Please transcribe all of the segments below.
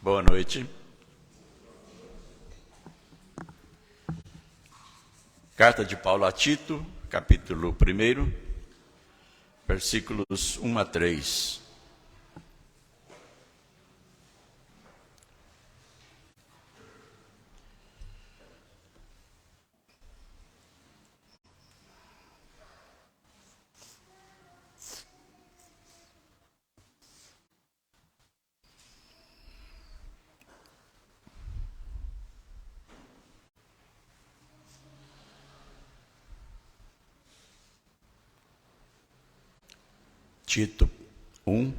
Boa noite. Carta de Paulo a Tito, capítulo 1, versículos 1 a 3. Tito 1,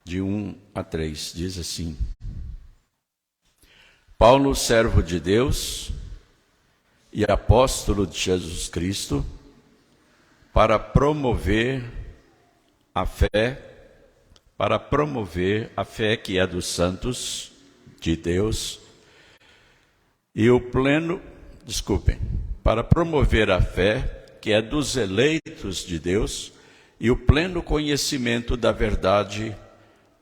de 1 a 3, diz assim: Paulo, servo de Deus e apóstolo de Jesus Cristo, para promover a fé que é dos santos de Deus para promover a fé que é dos eleitos de Deus e o pleno conhecimento da verdade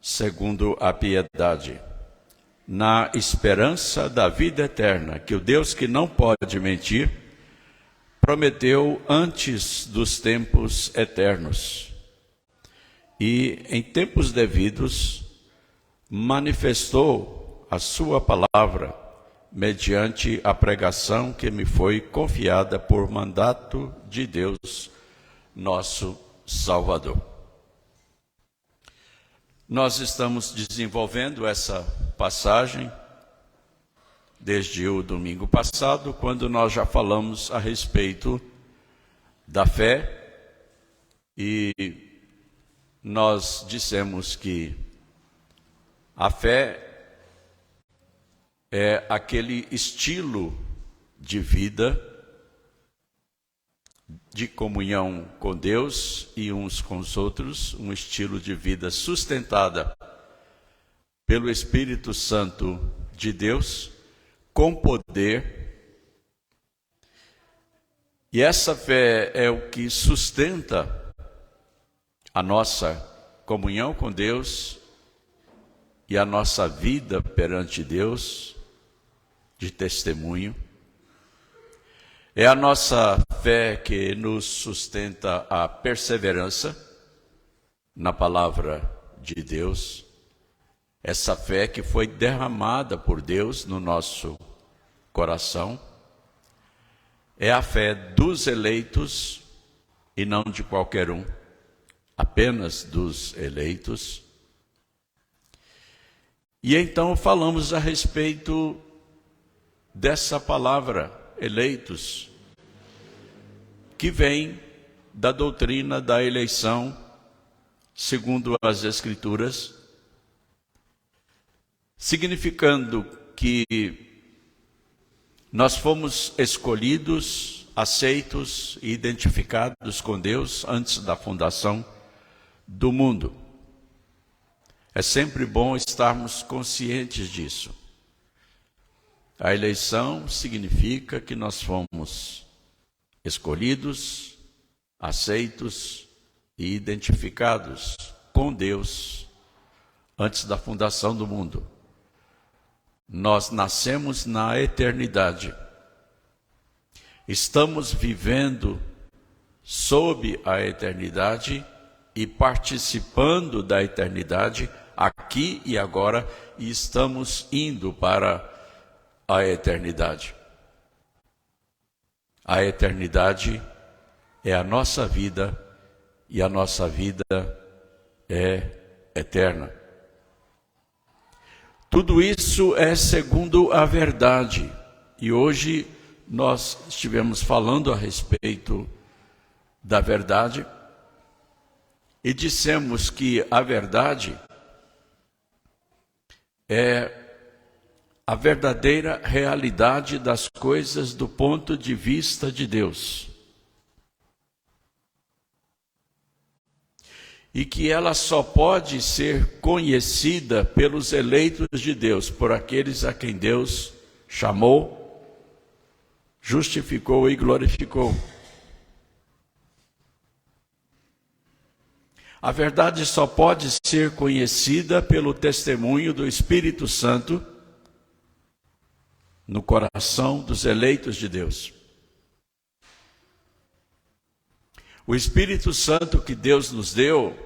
segundo a piedade, na esperança da vida eterna, que o Deus que não pode mentir, prometeu antes dos tempos eternos e, em tempos devidos, manifestou a sua palavra mediante a pregação que me foi confiada por mandato de Deus, nosso Salvador. Nós estamos desenvolvendo essa passagem desde o domingo passado, quando nós já falamos a respeito da fé e nós dissemos que a fé é aquele estilo de vida, de comunhão com Deus e uns com os outros, um estilo de vida sustentada pelo Espírito Santo de Deus, com poder. E essa fé é o que sustenta a nossa comunhão com Deus e a nossa vida perante Deus, de testemunho. É a nossa fé que nos sustenta a perseverança na palavra de Deus. Essa fé que foi derramada por Deus no nosso coração. É a fé dos eleitos e não de qualquer um, apenas dos eleitos. E então falamos a respeito dessa palavra, eleitos, que vem da doutrina da eleição, segundo as Escrituras, significando que nós fomos escolhidos, aceitos e identificados com Deus antes da fundação do mundo. É sempre bom estarmos conscientes disso. A eleição significa que nós fomos escolhidos, aceitos e identificados com Deus antes da fundação do mundo. Nós nascemos na eternidade. Estamos vivendo sob a eternidade e participando da eternidade aqui e agora, e estamos indo para a eternidade. A eternidade é a nossa vida e a nossa vida é eterna. Tudo isso é segundo a verdade. E hoje nós estivemos falando a respeito da verdade e dissemos que a verdade é a verdadeira realidade das coisas do ponto de vista de Deus. E que ela só pode ser conhecida pelos eleitos de Deus, por aqueles a quem Deus chamou, justificou e glorificou. A verdade só pode ser conhecida pelo testemunho do Espírito Santo no coração dos eleitos de Deus. O Espírito Santo que Deus nos deu,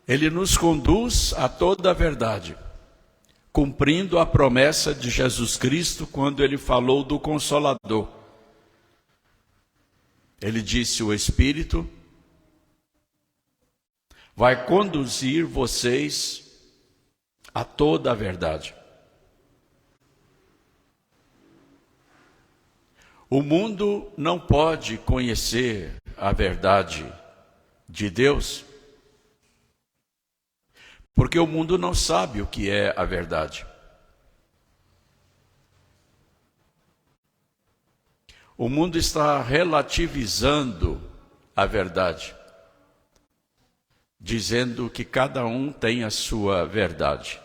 ele nos conduz a toda a verdade, cumprindo a promessa de Jesus Cristo quando ele falou do Consolador. Ele disse: o Espírito vai conduzir vocês a toda a verdade. O mundo não pode conhecer a verdade de Deus, porque o mundo não sabe o que é a verdade. O mundo está relativizando a verdade, dizendo que cada um tem a sua verdade.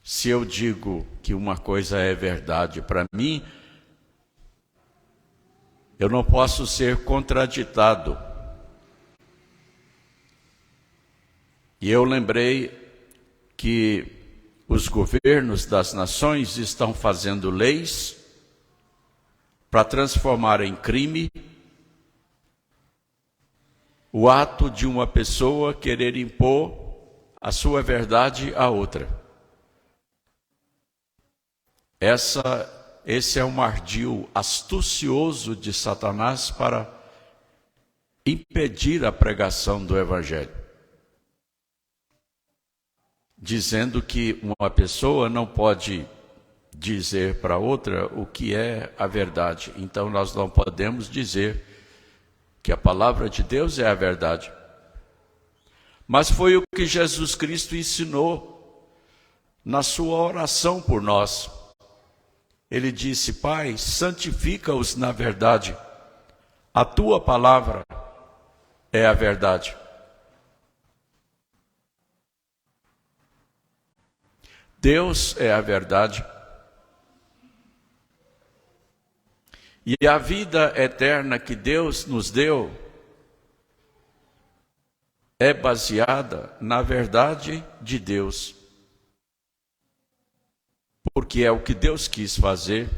Se eu digo que uma coisa é verdade para mim, eu não posso ser contraditado. E eu lembrei que os governos das nações estão fazendo leis para transformar em crime o ato de uma pessoa querer impor a sua verdade a outra. Esse é um ardil astucioso de Satanás para impedir a pregação do Evangelho, dizendo que uma pessoa não pode dizer para outra o que é a verdade. Então nós não podemos dizer que a palavra de Deus é a verdade. Mas foi o que Jesus Cristo ensinou na sua oração por nós. Ele disse: Pai, santifica-os na verdade. A tua palavra é a verdade. Deus é a verdade. E a vida eterna que Deus nos deu é baseada na verdade de Deus. Porque é o que Deus quis fazer,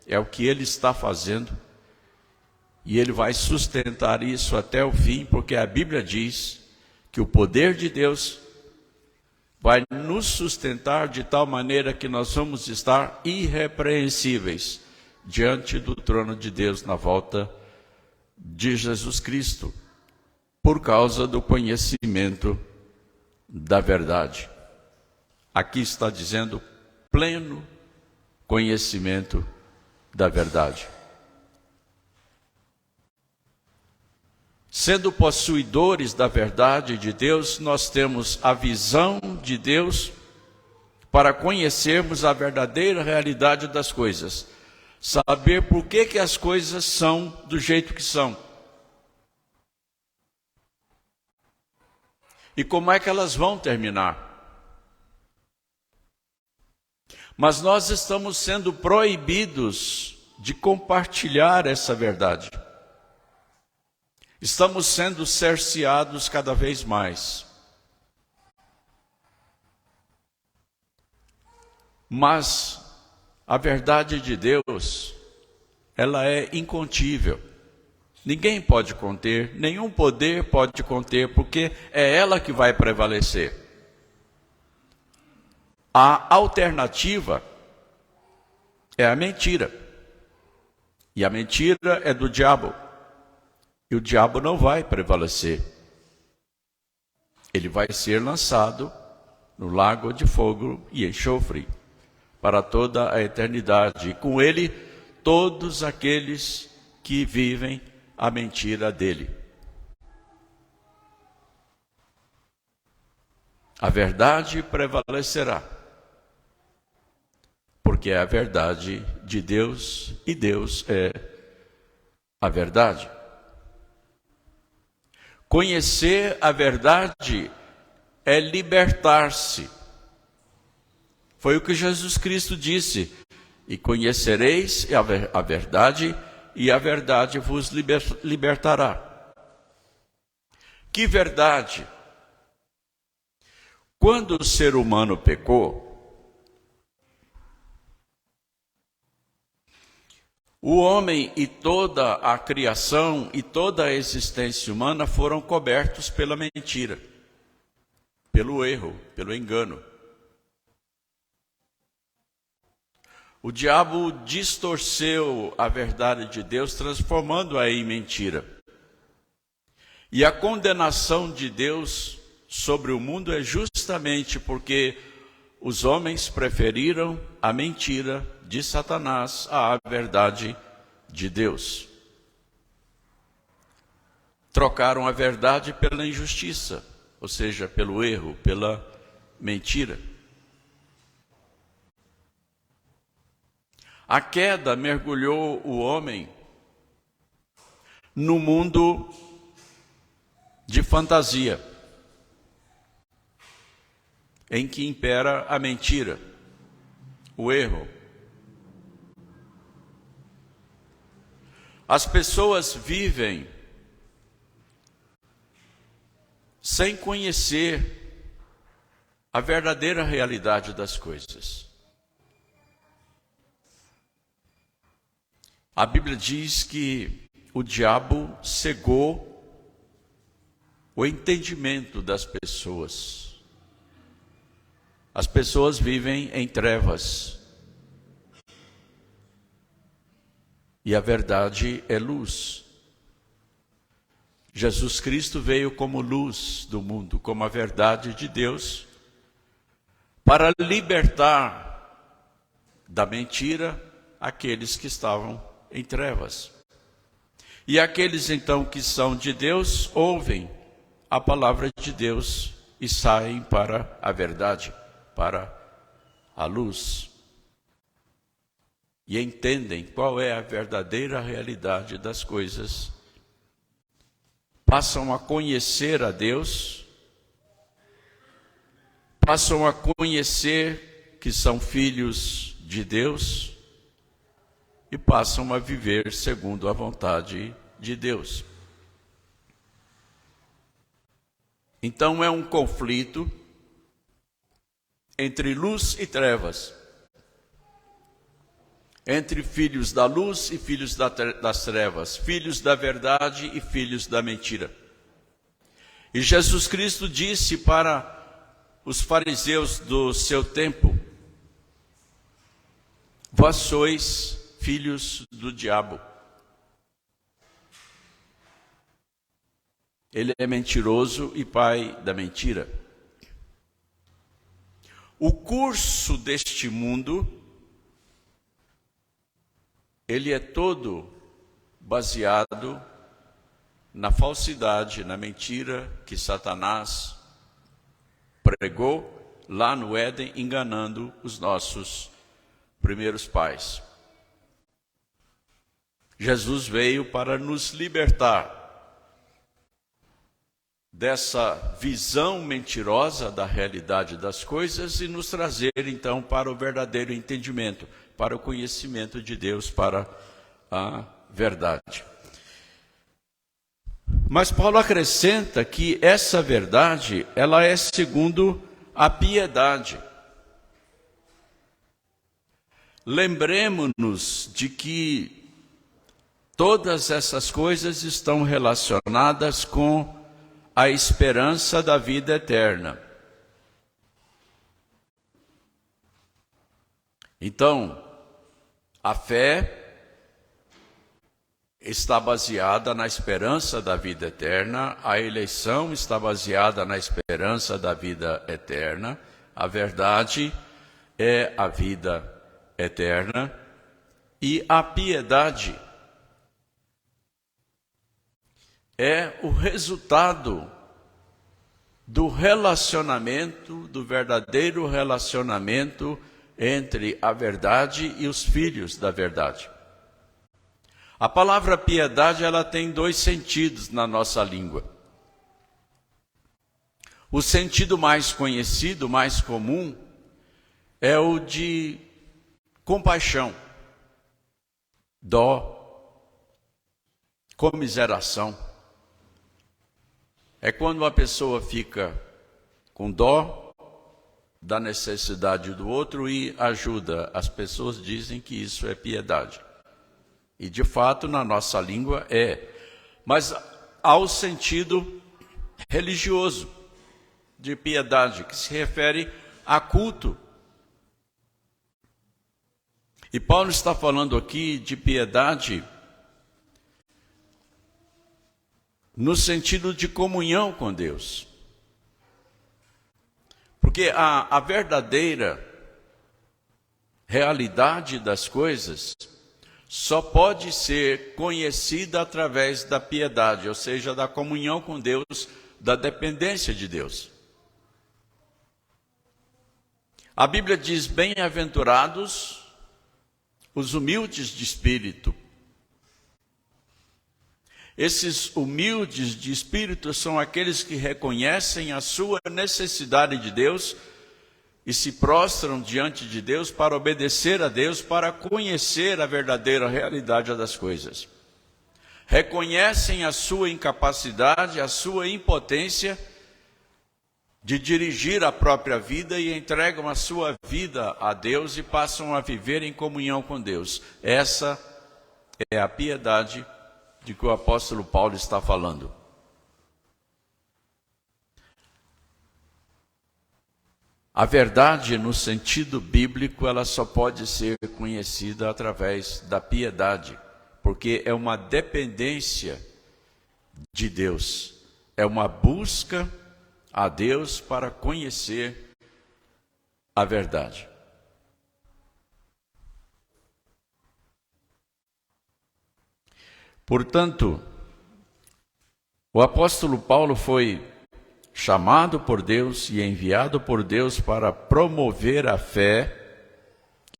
é o que Ele está fazendo, e Ele vai sustentar isso até o fim, porque a Bíblia diz que o poder de Deus vai nos sustentar de tal maneira que nós vamos estar irrepreensíveis diante do trono de Deus na volta de Jesus Cristo, por causa do conhecimento da verdade. Aqui está dizendo pleno conhecimento da verdade. Sendo possuidores da verdade de Deus, nós temos a visão de Deus para conhecermos a verdadeira realidade das coisas. Saber por que as coisas são do jeito que são. E como é que elas vão terminar. Mas nós estamos sendo proibidos de compartilhar essa verdade. Estamos sendo cerceados cada vez mais. Mas a verdade de Deus, ela é incontível. Ninguém pode conter, nenhum poder pode conter, porque é ela que vai prevalecer. A alternativa é a mentira. E a mentira é do diabo. E o diabo não vai prevalecer. Ele vai ser lançado no lago de fogo e enxofre para toda a eternidade. E com ele, todos aqueles que vivem a mentira dele. A verdade prevalecerá, porque é a verdade de Deus e Deus é a verdade. Conhecer a verdade é libertar-se. Foi o que Jesus Cristo disse: e conhecereis a verdade, e a verdade vos libertará. Que verdade? Quando o ser humano pecou, o homem e toda a criação e toda a existência humana foram cobertos pela mentira, pelo erro, pelo engano. O diabo distorceu a verdade de Deus, transformando-a em mentira. E a condenação de Deus sobre o mundo é justamente porque os homens preferiram a mentira de Satanás à verdade de Deus. Trocaram a verdade pela injustiça, ou seja, pelo erro, pela mentira. A queda mergulhou o homem no mundo de fantasia, em que impera a mentira, o erro. As pessoas vivem sem conhecer a verdadeira realidade das coisas. A Bíblia diz que o diabo cegou o entendimento das pessoas. As pessoas vivem em trevas. E a verdade é luz. Jesus Cristo veio como luz do mundo, como a verdade de Deus, para libertar da mentira aqueles que estavam em trevas. E aqueles então que são de Deus ouvem a palavra de Deus e saem para a verdade, para a luz. E entendem qual é a verdadeira realidade das coisas. Passam a conhecer a Deus, passam a conhecer que são filhos de Deus e passam a viver segundo a vontade de Deus. Então é um conflito entre luz e trevas, entre filhos da luz e filhos das trevas, filhos da verdade e filhos da mentira. E Jesus Cristo disse para os fariseus do seu tempo: vós sois filhos do diabo. Ele é mentiroso e pai da mentira. O curso deste mundo, ele é todo baseado na falsidade, na mentira que Satanás pregou lá no Éden, enganando os nossos primeiros pais. Jesus veio para nos libertar dessa visão mentirosa da realidade das coisas e nos trazer então para o verdadeiro entendimento, para o conhecimento de Deus, para a verdade. Mas Paulo acrescenta que essa verdade, ela é segundo a piedade. Lembremos-nos de que todas essas coisas estão relacionadas com a esperança da vida eterna. Então, a fé está baseada na esperança da vida eterna, a eleição está baseada na esperança da vida eterna, a verdade é a vida eterna e a piedade é o resultado do relacionamento, do verdadeiro relacionamento entre a verdade e os filhos da verdade. A palavra piedade, ela tem dois sentidos na nossa língua. O sentido mais conhecido, mais comum, é o de compaixão, dó, comiseração. É quando uma pessoa fica com dó da necessidade do outro e ajuda. As pessoas dizem que isso é piedade. E de fato, na nossa língua é. Mas há o sentido religioso de piedade, que se refere a culto. E Paulo está falando aqui de piedade no sentido de comunhão com Deus. Porque a verdadeira realidade das coisas só pode ser conhecida através da piedade, ou seja, da comunhão com Deus, da dependência de Deus. A Bíblia diz: bem-aventurados os humildes de espírito. Esses humildes de espírito são aqueles que reconhecem a sua necessidade de Deus e se prostram diante de Deus para obedecer a Deus, para conhecer a verdadeira realidade das coisas. Reconhecem a sua incapacidade, a sua impotência de dirigir a própria vida e entregam a sua vida a Deus e passam a viver em comunhão com Deus. Essa é a piedade de que o apóstolo Paulo está falando. A verdade, no sentido bíblico, ela só pode ser conhecida através da piedade, porque é uma dependência de Deus, é uma busca a Deus para conhecer a verdade. Portanto, o apóstolo Paulo foi chamado por Deus e enviado por Deus para promover a fé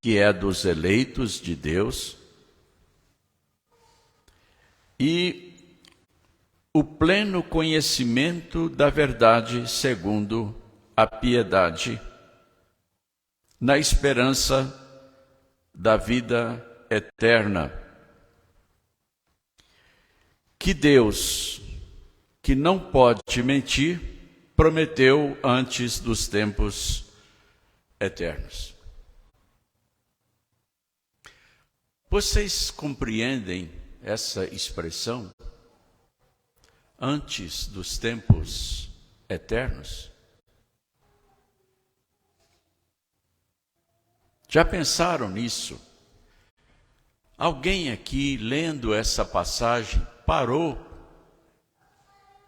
que é dos eleitos de Deus e o pleno conhecimento da verdade segundo a piedade, na esperança da vida eterna. Que Deus, que não pode mentir, prometeu antes dos tempos eternos. Vocês compreendem essa expressão? Antes dos tempos eternos? Já pensaram nisso? Alguém aqui, lendo essa passagem, parou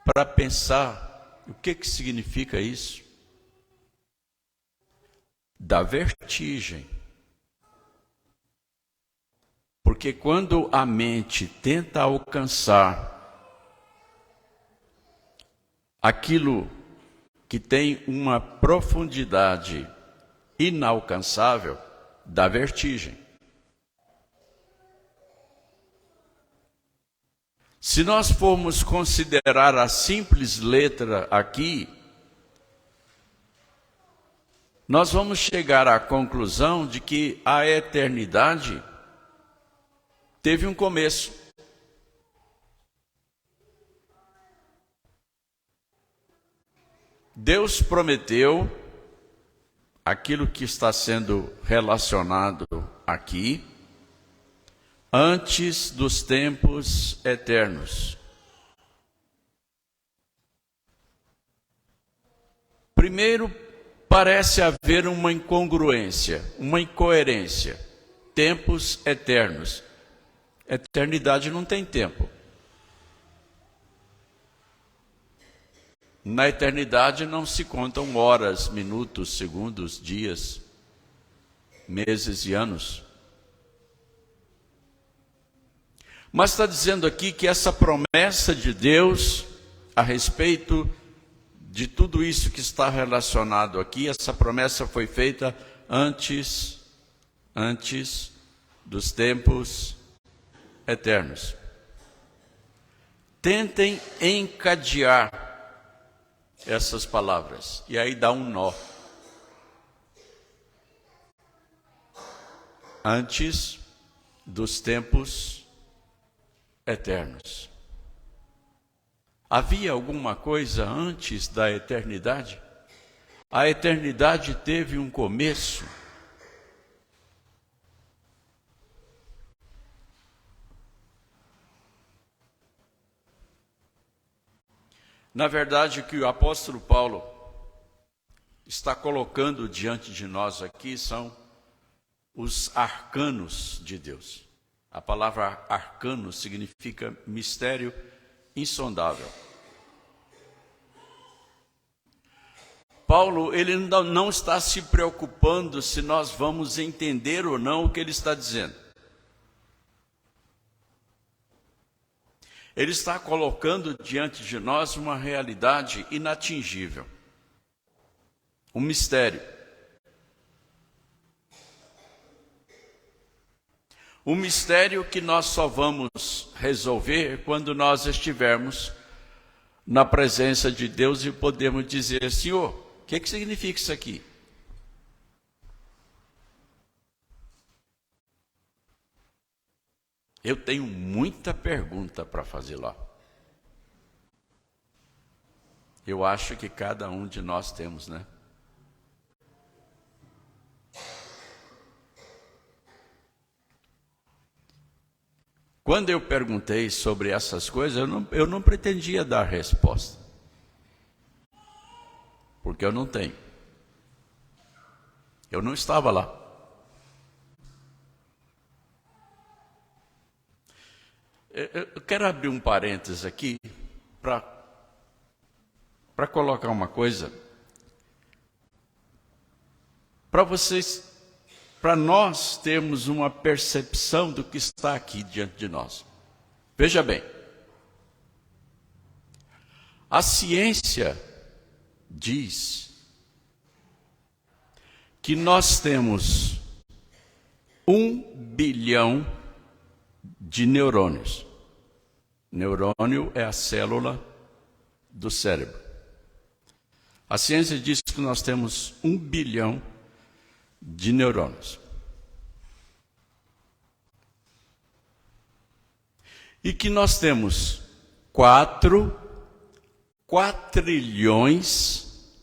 para pensar o que significa isso? Dá vertigem. Porque quando a mente tenta alcançar aquilo que tem uma profundidade inalcançável, dá vertigem. Se nós formos considerar a simples letra aqui, nós vamos chegar à conclusão de que a eternidade teve um começo. Deus prometeu aquilo que está sendo relacionado aqui, antes dos tempos eternos. Primeiro, parece haver uma incongruência, uma incoerência. Tempos eternos. Eternidade não tem tempo. Na eternidade não se contam horas, minutos, segundos, dias, meses e anos. Mas está dizendo aqui que essa promessa de Deus a respeito de tudo isso que está relacionado aqui, essa promessa foi feita antes dos tempos eternos. Tentem encadear essas palavras, e aí dá um nó. Antes dos tempos eternos. Havia alguma coisa antes da eternidade? A eternidade teve um começo. Na verdade, o que o apóstolo Paulo está colocando diante de nós aqui são os arcanos de Deus. A palavra arcano significa mistério insondável. Paulo, ele não está se preocupando se nós vamos entender ou não o que ele está dizendo. Ele está colocando diante de nós uma realidade inatingível, um mistério. Um mistério que nós só vamos resolver quando nós estivermos na presença de Deus e podemos dizer: Senhor, o que significa isso aqui? Eu tenho muita pergunta para fazer lá. Eu acho que cada um de nós temos, né? Quando eu perguntei sobre essas coisas, eu não pretendia dar resposta. Porque eu não tenho. Eu não estava lá. Eu quero abrir um parênteses aqui para colocar uma coisa. Para nós termos uma percepção do que está aqui diante de nós. Veja bem, a ciência diz que nós temos 1 bilhão de neurônios. Neurônio é a célula do cérebro. A ciência diz que nós temos 1 bilhão de neurônios. E que nós temos 4 quatrilhões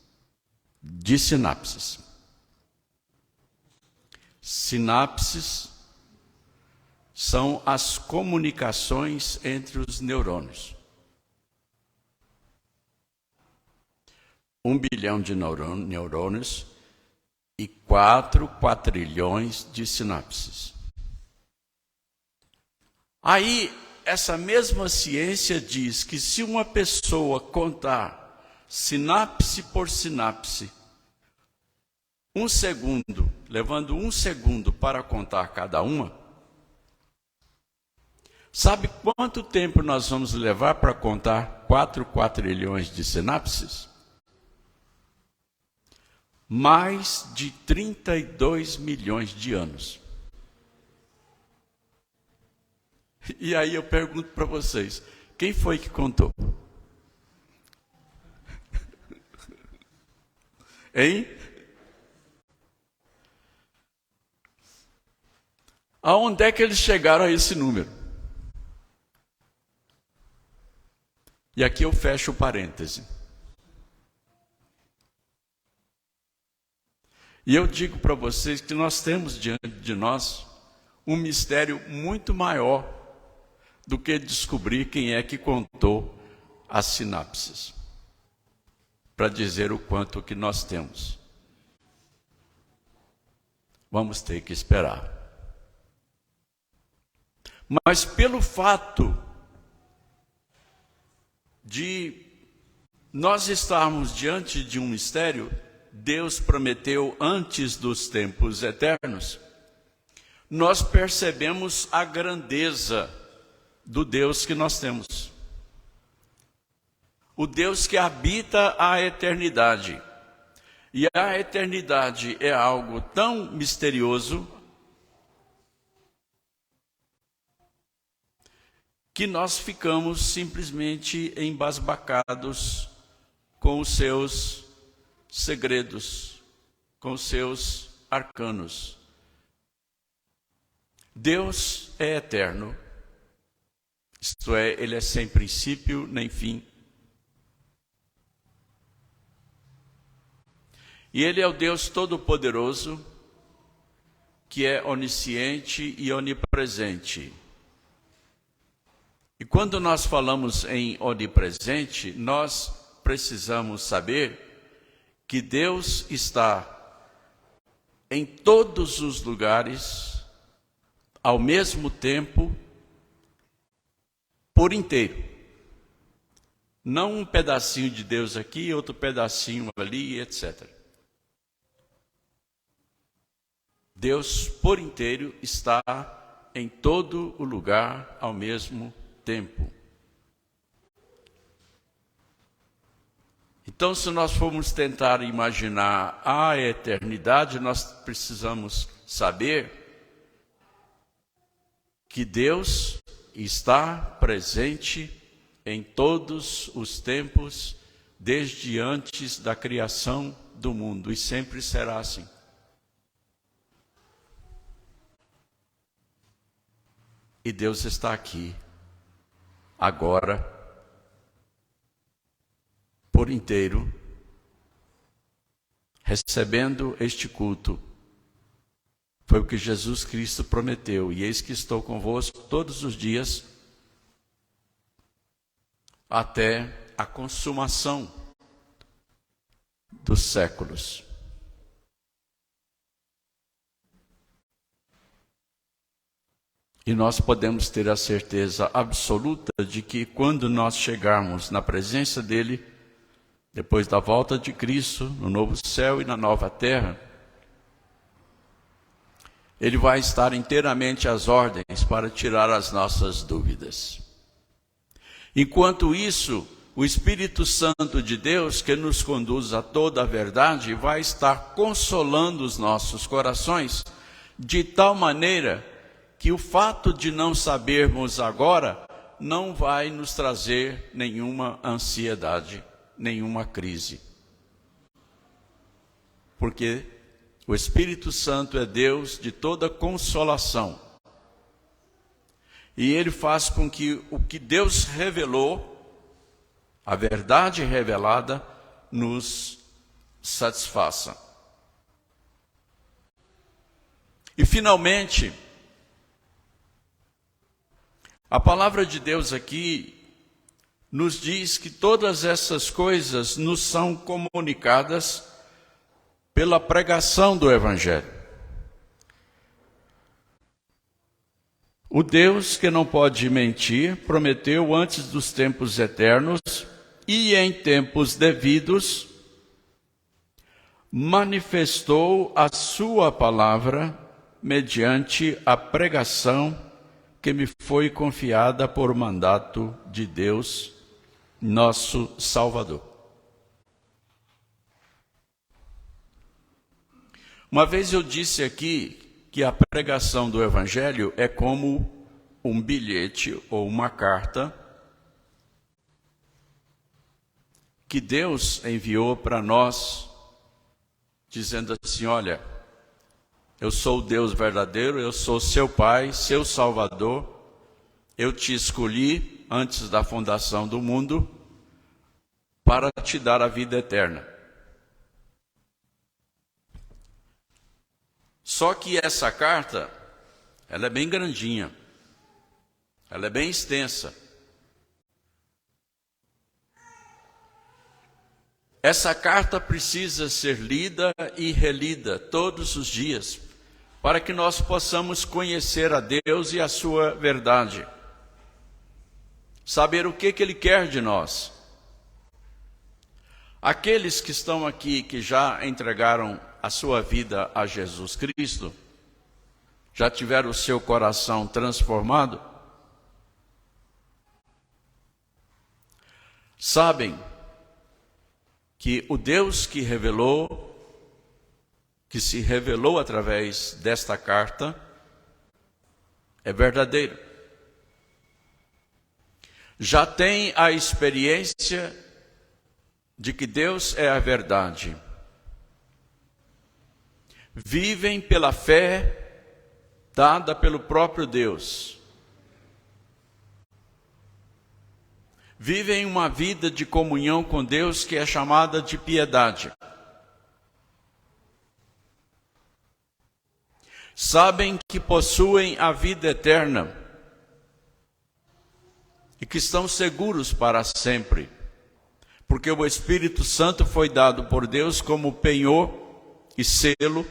de sinapses. Sinapses são as comunicações entre os neurônios. 1 bilhão de neurônios e 4 quatrilhões de sinapses. Aí, essa mesma ciência diz que se uma pessoa contar sinapse por sinapse, 1 segundo, levando 1 segundo para contar cada uma, sabe quanto tempo nós vamos levar para contar 4 quatrilhões de sinapses? Mais de 32 milhões de anos. E aí eu pergunto para vocês, quem foi que contou? Hein? Aonde é que eles chegaram a esse número? E aqui eu fecho o parêntese. E eu digo para vocês que nós temos diante de nós um mistério muito maior do que descobrir quem é que contou as sinapses, para dizer o quanto que nós temos. Vamos ter que esperar. Mas pelo fato de nós estarmos diante de um mistério, Deus prometeu antes dos tempos eternos, nós percebemos a grandeza do Deus que nós temos. O Deus que habita a eternidade. E a eternidade é algo tão misterioso que nós ficamos simplesmente embasbacados com os seus segredos, com os seus arcanos. Deus é eterno, isto é, Ele é sem princípio nem fim, E Ele é o Deus Todo-Poderoso, que é onisciente e onipresente. E quando nós falamos em onipresente, nós precisamos saber que Deus está em todos os lugares, ao mesmo tempo, por inteiro. Não um pedacinho de Deus aqui, outro pedacinho ali, etc. Deus por inteiro está em todo o lugar ao mesmo tempo. Então, se nós formos tentar imaginar a eternidade, nós precisamos saber que Deus está presente em todos os tempos, desde antes da criação do mundo, e sempre será assim. E Deus está aqui, agora, por inteiro, recebendo este culto. Foi o que Jesus Cristo prometeu, e eis que estou convosco todos os dias, até a consumação dos séculos. E nós podemos ter a certeza absoluta de que quando nós chegarmos na presença dEle, depois da volta de Cristo, no novo céu e na nova terra, Ele vai estar inteiramente às ordens para tirar as nossas dúvidas. Enquanto isso, o Espírito Santo de Deus, que nos conduz a toda a verdade, vai estar consolando os nossos corações, de tal maneira que o fato de não sabermos agora não vai nos trazer nenhuma ansiedade, nenhuma crise. Porque o Espírito Santo é Deus de toda consolação. E Ele faz com que o que Deus revelou, a verdade revelada, nos satisfaça. E finalmente, a palavra de Deus aqui nos diz que todas essas coisas nos são comunicadas pela pregação do Evangelho. O Deus que não pode mentir prometeu antes dos tempos eternos e em tempos devidos manifestou a sua palavra mediante a pregação que me foi confiada por mandato de Deus, nosso Salvador. Uma vez eu disse aqui que a pregação do Evangelho é como um bilhete ou uma carta que Deus enviou para nós, dizendo assim: olha, eu sou o Deus verdadeiro, eu sou seu Pai, seu Salvador, eu te escolhi antes da fundação do mundo para te dar a vida eterna. Só que essa carta, ela é bem grandinha, ela é bem extensa. Essa carta precisa ser lida e relida todos os dias, para que nós possamos conhecer a Deus e a sua verdade, saber o que Ele quer de nós. Aqueles que estão aqui, que já entregaram a sua vida a Jesus Cristo, já tiveram o seu coração transformado, sabem que o Deus que se revelou através desta carta, é verdadeiro. Já tem a experiência de que Deus é a verdade. Vivem pela fé dada pelo próprio Deus. Vivem uma vida de comunhão com Deus que é chamada de piedade. sabem que possuem a vida eterna e que estão seguros para sempre, porque o Espírito Santo foi dado por Deus como penhor e selo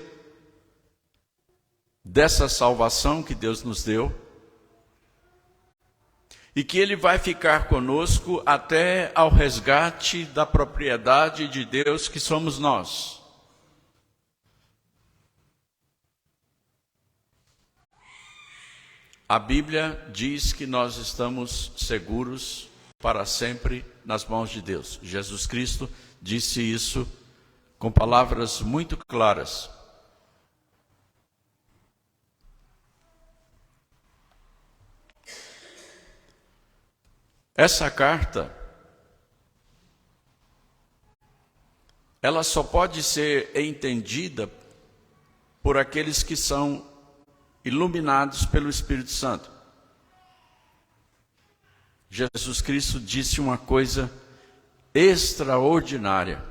dessa salvação que Deus nos deu, e que Ele vai ficar conosco até ao resgate da propriedade de Deus que somos nós. A Bíblia diz que nós estamos seguros para sempre nas mãos de Deus. Jesus Cristo disse isso com palavras muito claras. Essa carta, ela só pode ser entendida por aqueles que são iluminados pelo Espírito Santo. Jesus Cristo disse uma coisa extraordinária.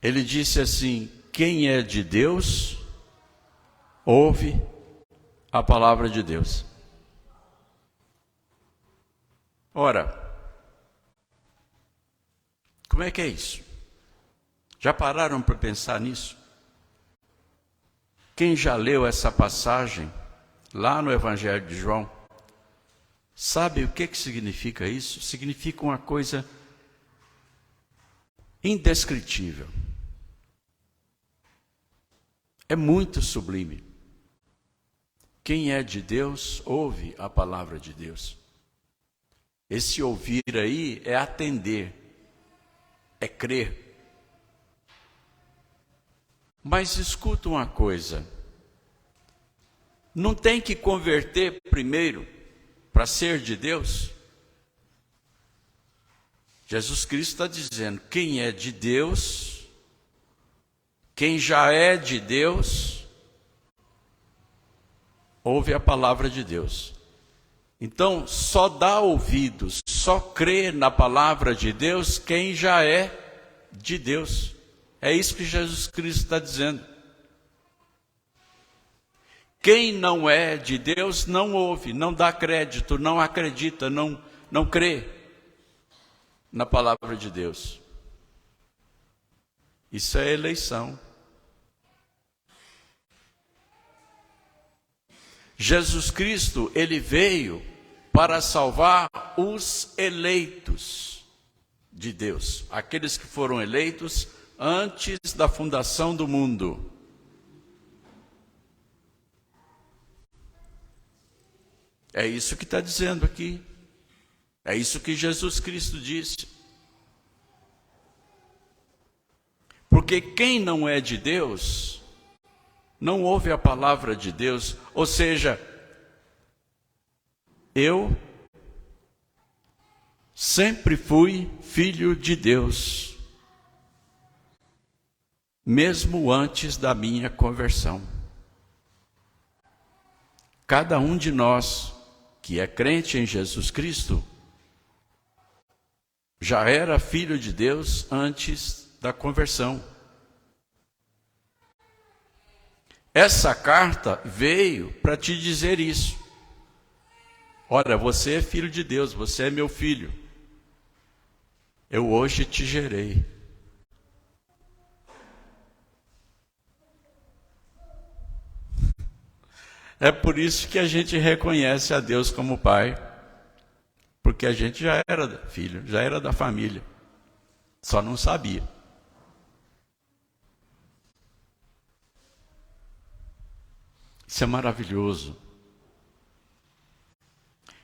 Ele disse assim: quem é de Deus, ouve a palavra de Deus. Ora, como é que é isso? Já pararam para pensar nisso? Quem já leu essa passagem lá no Evangelho de João, sabe o que significa isso? Significa uma coisa indescritível. É muito sublime. Quem é de Deus, ouve a palavra de Deus. Esse ouvir aí é atender, é crer. Mas escuta uma coisa, não tem que converter primeiro para ser de Deus? Jesus Cristo está dizendo, quem é de Deus, quem já é de Deus, ouve a palavra de Deus. Então, só dá ouvidos, só crê na palavra de Deus quem já é de Deus. É isso que Jesus Cristo está dizendo. Quem não é de Deus não ouve, não dá crédito, não acredita, não crê na palavra de Deus. Isso é eleição. Jesus Cristo, ele veio para salvar os eleitos de Deus, aqueles que foram eleitos antes da fundação do mundo. É isso que está dizendo aqui. É isso que Jesus Cristo disse. Porque quem não é de Deus, não ouve a palavra de Deus. Ou seja, eu sempre fui filho de Deus, mesmo antes da minha conversão. Cada um de nós que é crente em Jesus Cristo já era filho de Deus antes da conversão. Essa carta veio para te dizer isso. Ora, você é filho de Deus, você é meu filho. Eu hoje te gerei. É por isso que a gente reconhece a Deus como Pai, porque a gente já era filho, já era da família, só não sabia. Isso é maravilhoso.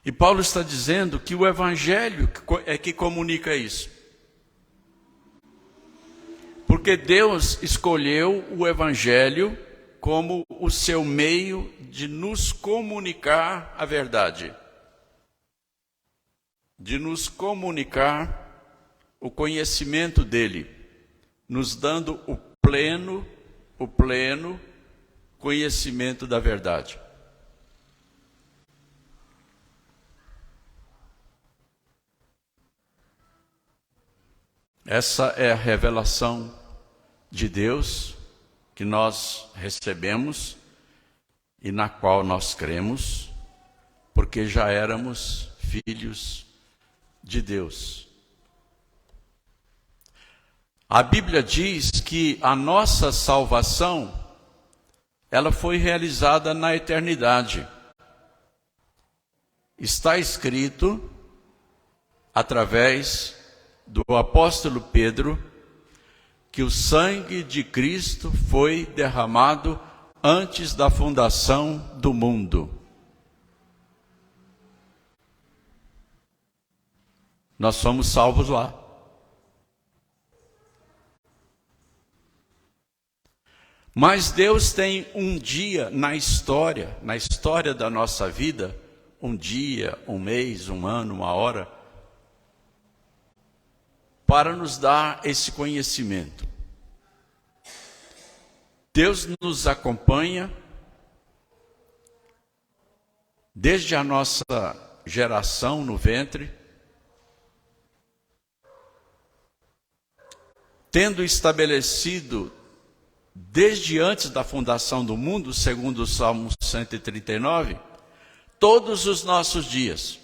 E Paulo está dizendo que o Evangelho é que comunica isso. Porque Deus escolheu o Evangelho como o seu meio de nos comunicar a verdade, de nos comunicar o conhecimento dele, nos dando o pleno conhecimento da verdade. Essa é a revelação de Deus que nós recebemos e na qual nós cremos, porque já éramos filhos de Deus. A Bíblia diz que a nossa salvação, ela foi realizada na eternidade. Está escrito, através do apóstolo Pedro, que o sangue de Cristo foi derramado antes da fundação do mundo. Nós somos salvos lá. Mas Deus tem um dia na história da nossa vida, um dia, um mês, um ano, uma hora, para nos dar esse conhecimento. Deus nos acompanha desde a nossa geração no ventre, tendo estabelecido desde antes da fundação do mundo, segundo o Salmo 139, todos os nossos dias.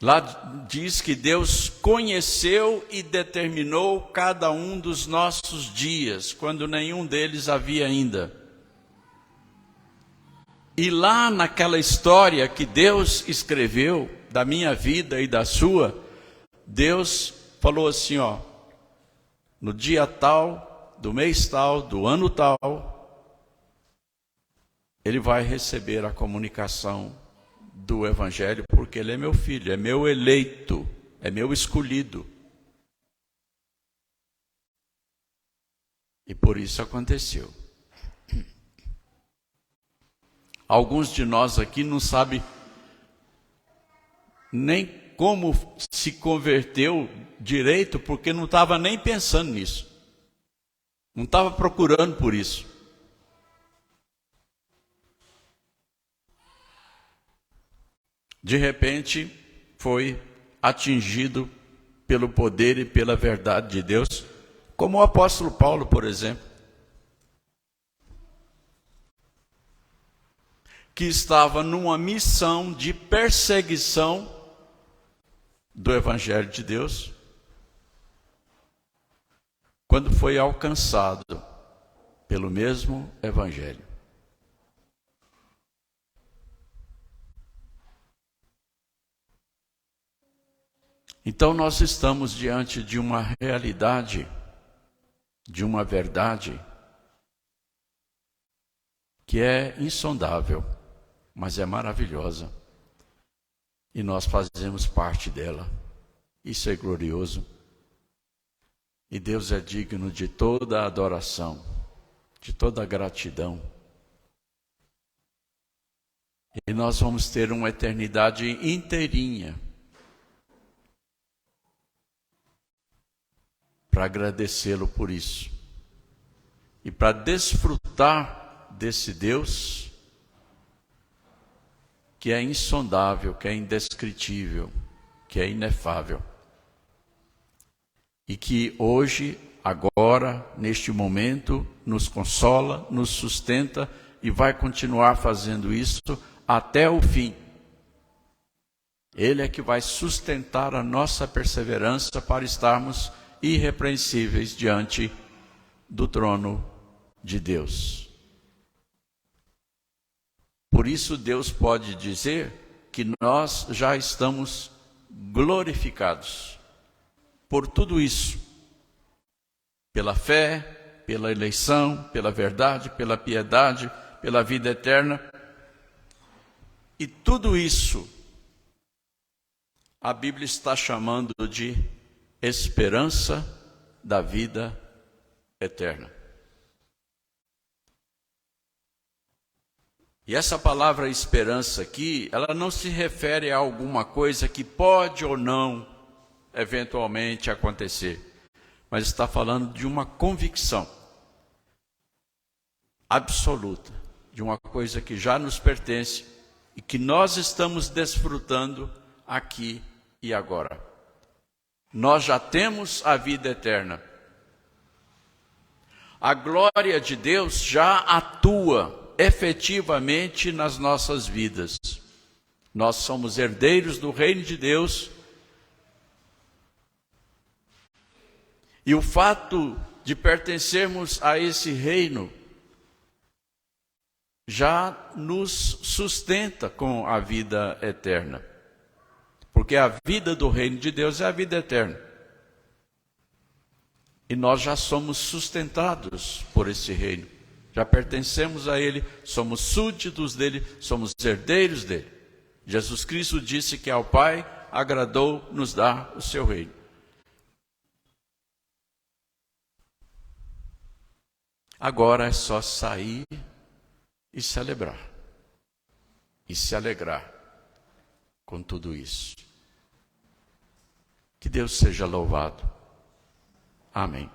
Lá diz que Deus conheceu e determinou cada um dos nossos dias, quando nenhum deles havia ainda. E lá naquela história que Deus escreveu, da minha vida e da sua, Deus falou assim, no dia tal, do mês tal, do ano tal, ele vai receber a comunicação do Evangelho, porque ele é meu filho, é meu eleito, é meu escolhido. E por isso aconteceu. Alguns de nós aqui não sabem nem como se converteu direito, porque não estava nem pensando nisso. Não estava procurando por isso. De repente, foi atingido pelo poder e pela verdade de Deus, como o apóstolo Paulo, por exemplo, que estava numa missão de perseguição do Evangelho de Deus, quando foi alcançado pelo mesmo Evangelho. Então nós estamos diante de uma realidade, de uma verdade, que é insondável, mas é maravilhosa. E nós fazemos parte dela. Isso é glorioso. E Deus é digno de toda a adoração, de toda a gratidão. E nós vamos ter uma eternidade inteirinha para agradecê-lo por isso. E para desfrutar desse Deus que é insondável, que é indescritível, que é inefável. E que hoje, agora, neste momento, nos consola, nos sustenta e vai continuar fazendo isso até o fim. Ele é que vai sustentar a nossa perseverança para estarmos irrepreensíveis diante do trono de Deus. Por isso Deus pode dizer que nós já estamos glorificados por tudo isso, pela fé, pela eleição, pela verdade, pela piedade, pela vida eterna. E tudo isso a Bíblia está chamando de esperança da vida eterna. E essa palavra esperança aqui, ela não se refere a alguma coisa que pode ou não eventualmente acontecer, mas está falando de uma convicção absoluta, de uma coisa que já nos pertence e que nós estamos desfrutando aqui e agora. Nós já temos a vida eterna. A glória de Deus já atua efetivamente nas nossas vidas. Nós somos herdeiros do reino de Deus. E o fato de pertencermos a esse reino já nos sustenta com a vida eterna. Porque a vida do reino de Deus é a vida eterna. E nós já somos sustentados por esse reino. Já pertencemos a ele, somos súditos dele, somos herdeiros dele. Jesus Cristo disse que ao Pai agradou nos dar o seu reino. Agora é só sair e celebrar. E se alegrar com tudo isso. Que Deus seja louvado. Amém.